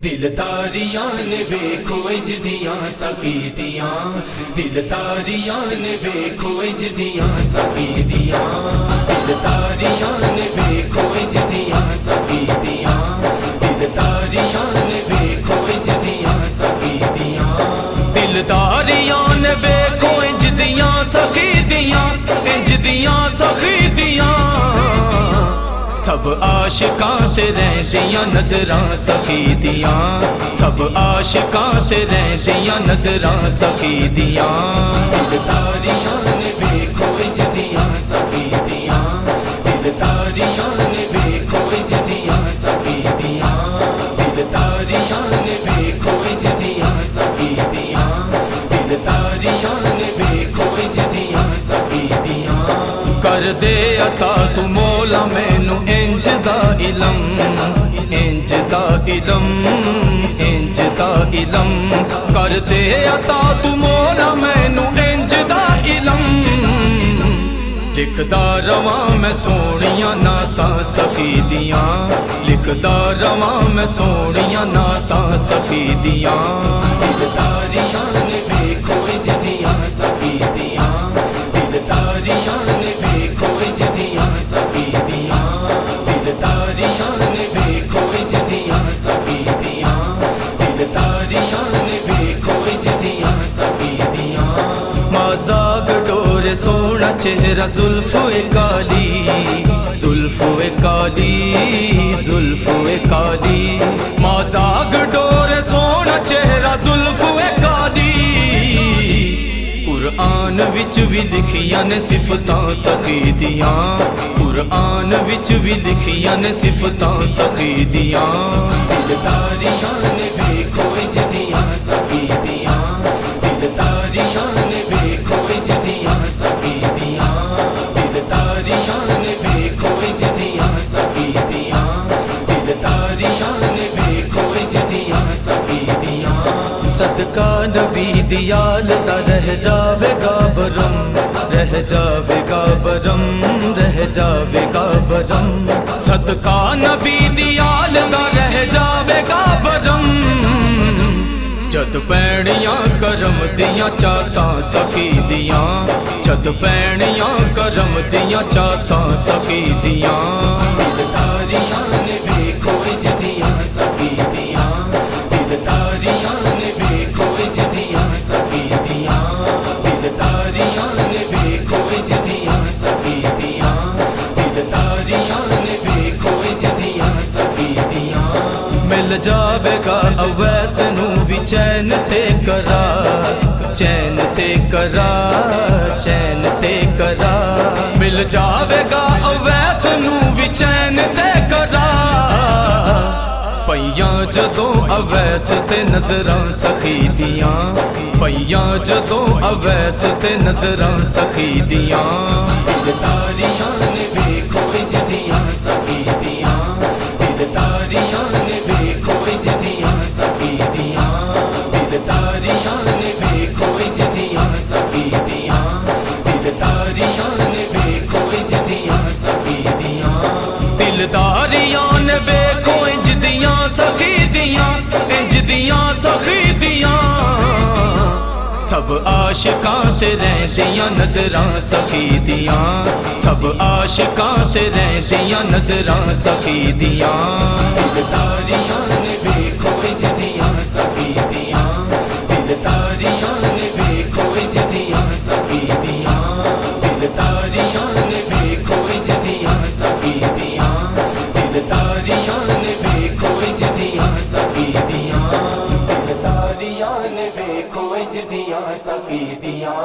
दिलदारियां ने वेखो इजदियां सकीदियां, दिलदारियां ने वेखो इजदियां सकीदियां, दिलदारियां ने वेखो इजदियां सकीदियां, दिलदारियां ने वेखो इजदियां सकीदियां, दिलदारियां ने वेखो इजदियां सकीदियां, इजदियां सकीदियां। सब आशिकां ते रहदियां नजरां सकीदियां, सब आशिकां ते रहदियां नजरां सकीदियां। दिलदारियां ने वेखो इजदियां सकीदियां, दिलदारियां ने वेखो इजदियां सकीदियां, दिलदारियां ने वेखो इजदियां सकीदियां, दिलदारियां ने वेखो इजदियां सकीदियां। कर दे अता तू मौला मैनू इंज दा इलम, इंज दा इलम, इंज दा इलम। कर दे अता तू मौला मैनू इंज दा इलम। लिखदा रवां मैं सोहणियां नातां सकीदियां, लिखदा रवां मैं सोहणियां नातां सकीदियां। दिलदारियां ने वेखो इजदियां सकीदियां, दिलदारियां ने वेखो इजदियां सकीदियां, दिलदारियां ने वेखो इजदियां सकीदियां, दिलदारियां ने वेखो इजदियां सकीदियां। माज़ाग डोरे सोहना चेहरा जुल्फ़े काली, जुल्फ़े काली, जुल्फ़े काली। माज़ाग डोरे सोहना चेहरा जुल्फ़े काली। कुरआन विच भी लिखियां ने सिफतां सकीदियां, कुरआन विच भी लिखियां ने सिफतां सकीदियां। दिलदारियां ने वेखो इजदियां सकीदियां, दिलदारियां ने वेखो इजदियां सकीदियां, दिलदारियां ने वेखो इजदियां सकीदियां, दिलदारियां ने वेखो इजदियां सकीदियां। सदका नबी दियाल दा रह जावेगा बरम, रह जावेगा बरम, रह जावेगा बरम। सदका नबी दियाल दा रह जावेगा बरम। जद पैणियां करम दियां चातां सकीदियां, जद पैणियां करम दियां चातां सकीदियां। दिलदारियां ने वेखो इजदियां सकीदियां, दिलदारियां ने वेखो इजदियां सकीदियां, दिलदारियां ने वेखो इजदियां सकीदियां, दिलदारियां ने वेखो इजदियां सकीदियां। मिल जावेगा अवैस नू भी चैन ते करार, चैन ते करार, चैन ते करार। मिल जावेगा अवैस नू भी चैन ते करार। पईयां जदों अवैस ते नजरां सकीदियां, पईयां जदों अवैस ते नजरां सकीदियां। दिलदारियां ने वेखो इजदियां सकीदियां, दिलदारियां ने वेखो इजदियां सकीदियां, दिलदारियां ने वेखो इजदियां सकीदियां, दिलदारियां ने वेखो इजदियां सकीदियां। दिलदारियां ने वेखो इजदियां सकीदियां, इजदियां सकीदियां। सब आशिकां ते रहदियां नजरां सकीदियां, सब आशिकां ते रहदियां नजरां सकीदियां। दिलदारियां ने वेखो इजदियां सकीदियां, दिलदारियां ने वेखो इजदियां सकीदियां, दिलदारियां ने वेखो इजदियां सकीदियां, दिलदारियां ने वेखो इजदियां सकीदियां, दिलदारियां ने वेखो इजदियां सकीदियां।